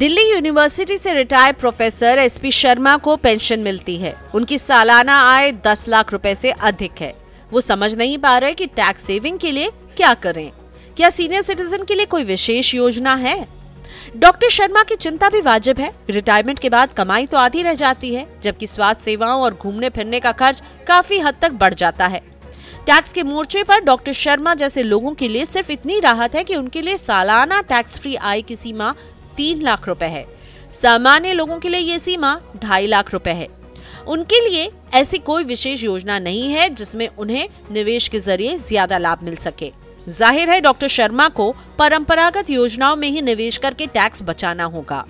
Delhi university से retired professor SP Sharma को pension मिलती है। उनकी सालाना आय 10 लाख रुपए से अधिक है। वो समझ नहीं पा रहे कि टैक्स सेविंग के लिए क्या करें। क्या सीनियर सिटीजन के लिए कोई विशेष योजना है? डॉक्टर शर्मा की चिंता भी वाजिब है। रिटायरमेंट के बाद कमाई तो आधी रह जाती है, जबकि स्वास्थ्य सेवाओं और घूमने फिरने का खर्च काफी हद तक बढ़ जाता है। टैक्स के मोर्चे पर डॉक्टर शर्मा जैसे लोगों के लिए सिर्फ इतनी राहत है कि उनके लिए सालाना टैक्स फ्री आय की सीमा 3 लाख रुपए है। सामान्य लोगों के लिए ये सीमा 2.5 लाख रुपए है। उनके लिए ऐसी कोई विशेष योजना नहीं है जिसमें उन्हें निवेश के जरिए ज्यादा लाभ मिल सके। जाहिर है डॉक्टर शर्मा को परंपरागत योजनाओं में ही निवेश करके टैक्स बचाना होगा।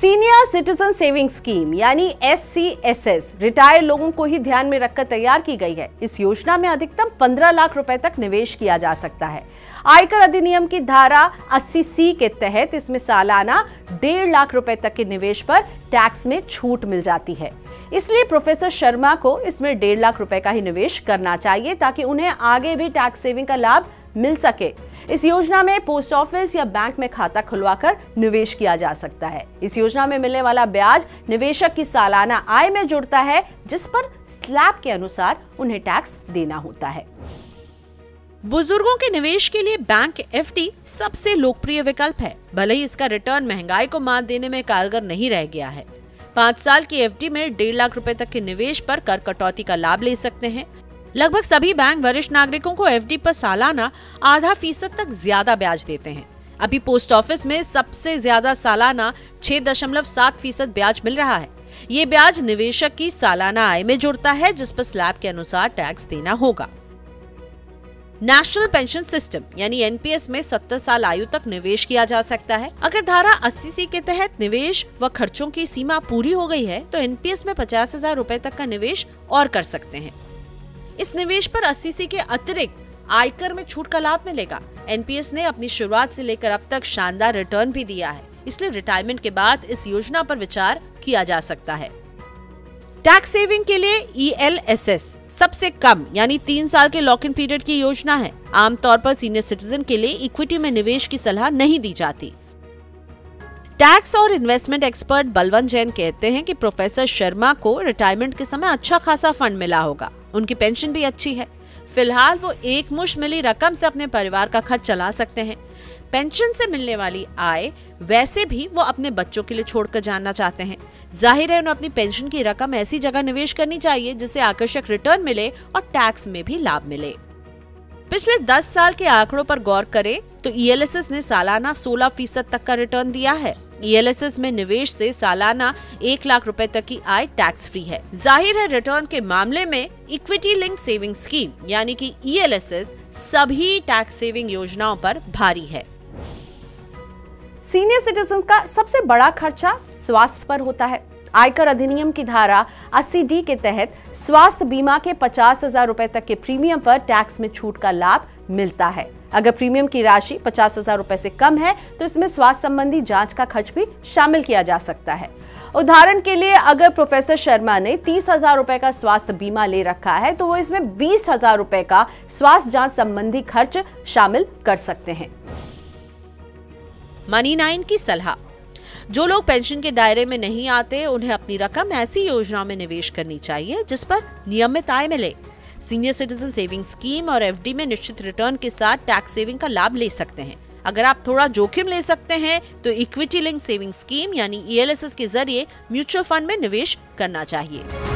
सीनियर सिटीजन सेविंग स्कीम यानी SCSS रिटायर्ड लोगों को ही ध्यान में रखकर तैयार की गई है। इस योजना में अधिकतम 15 लाख रुपए तक निवेश किया जा सकता है। आयकर अधिनियम की धारा 80C के तहत इसमें सालाना 1.5 लाख रुपए तक के निवेश पर टैक्स में छूट मिल जाती है। इसलिए प्रोफेसर शर्मा को इसमें 1.5 लाख रुपए का ही निवेश करना चाहिए ताकि उन्हें आगे भी टैक्स सेविंग का लाभ मिल सके। इस योजना में पोस्ट ऑफिस या बैंक में खाता खुलवाकर निवेश किया जा सकता है। इस योजना में मिलने वाला ब्याज निवेशक की सालाना आय में जुड़ता है, जिस पर स्लैब के अनुसार उन्हें टैक्स देना होता है। बुजुर्गों के निवेश के लिए बैंक FD सबसे लोकप्रिय विकल्प है। भले ही इसका रिटर्न महंगाई को मात देने में कारगर नहीं रह गया है। 5 साल की FD में 1.5 लाख रुपए तक के निवेश पर कर कटौती का लाभ ले सकते हैं। लगभग सभी बैंक वरिष्ठ नागरिकों को FD पर सालाना 0.5% तक ज्यादा ब्याज देते हैं। अभी पोस्ट ऑफिस में सबसे ज्यादा सालाना 6.7% ब्याज मिल रहा है। ये ब्याज निवेशक की सालाना आय में जुड़ता है, जिस पर स्लैब के अनुसार टैक्स देना होगा। नेशनल पेंशन सिस्टम यानी NPS में 70 साल आयु तक निवेश किया जा सकता है। अगर धारा 80C के तहत निवेश व खर्चों की सीमा पूरी हो गई है तो NPS में 50,000 रुपए तक का निवेश और कर सकते हैं। इस निवेश पर 80C के अतिरिक्त आयकर में छूट का लाभ मिलेगा। NPS ने अपनी शुरुआत से लेकर अब तक शानदार रिटर्न भी दिया है, इसलिए रिटायरमेंट के बाद इस योजना पर विचार किया जा सकता है। टैक्स सेविंग के लिए ELSS सबसे कम यानी 3 साल के लॉक इन पीरियड की योजना है। आमतौर पर सीनियर सिटीजन के लिए इक्विटी में निवेश की सलाह नहीं दी जाती। टैक्स और इन्वेस्टमेंट एक्सपर्ट बलवंत जैन कहते हैं कि प्रोफेसर शर्मा को रिटायरमेंट के समय अच्छा खासा फंड मिला होगा। उनकी पेंशन भी अच्छी है। फिलहाल वो एक मुश्त मिली रकम से अपने परिवार का खर्च चला सकते हैं। पेंशन से मिलने वाली आय वैसे भी वो अपने बच्चों के लिए छोड़कर जाना चाहते हैं। जाहिर है उन्हें अपनी पेंशन की रकम ऐसी जगह निवेश करनी चाहिए जिससे आकर्षक रिटर्न मिले और टैक्स में भी लाभ मिले। पिछले 10 साल के आंकड़ों पर गौर करें तो ELSS ने सालाना 16% तक का रिटर्न दिया है। ELSS में निवेश से सालाना 1 लाख रुपए तक की आय टैक्स फ्री है। जाहिर है रिटर्न के मामले में इक्विटी लिंक सेविंग स्कीम यानी कि ELSS सभी टैक्स सेविंग योजनाओं पर भारी है। सीनियर सिटीजन का सबसे बड़ा खर्चा स्वास्थ्य पर होता है। आयकर अधिनियम की धारा 80D के तहत स्वास्थ्य बीमा के 50,000 रुपए तक के प्रीमियम पर टैक्स में छूट का लाभ मिलता है। अगर प्रीमियम की राशि 50,000 रुपए से कम है तो इसमें स्वास्थ्य संबंधी जांच का खर्च भी शामिल किया जा सकता है। उदाहरण के लिए अगर प्रोफेसर शर्मा ने 30,000 रुपए का स्वास्थ्य बीमा ले रखा है तो वो इसमें 20,000 रुपए का स्वास्थ्य जांच संबंधी खर्च शामिल कर सकते हैं। मनी 9 की सलाह। जो लोग पेंशन के दायरे में नहीं आते उन्हें अपनी रकम ऐसी योजनाओं में निवेश करनी चाहिए जिस पर नियमित आय मिले। सीनियर सिटीजन सेविंग स्कीम और FD में निश्चित रिटर्न के साथ टैक्स सेविंग का लाभ ले सकते हैं। अगर आप थोड़ा जोखिम ले सकते हैं तो इक्विटी लिंक सेविंग स्कीम यानी ELSS के जरिए म्यूचुअल फंड में निवेश करना चाहिए।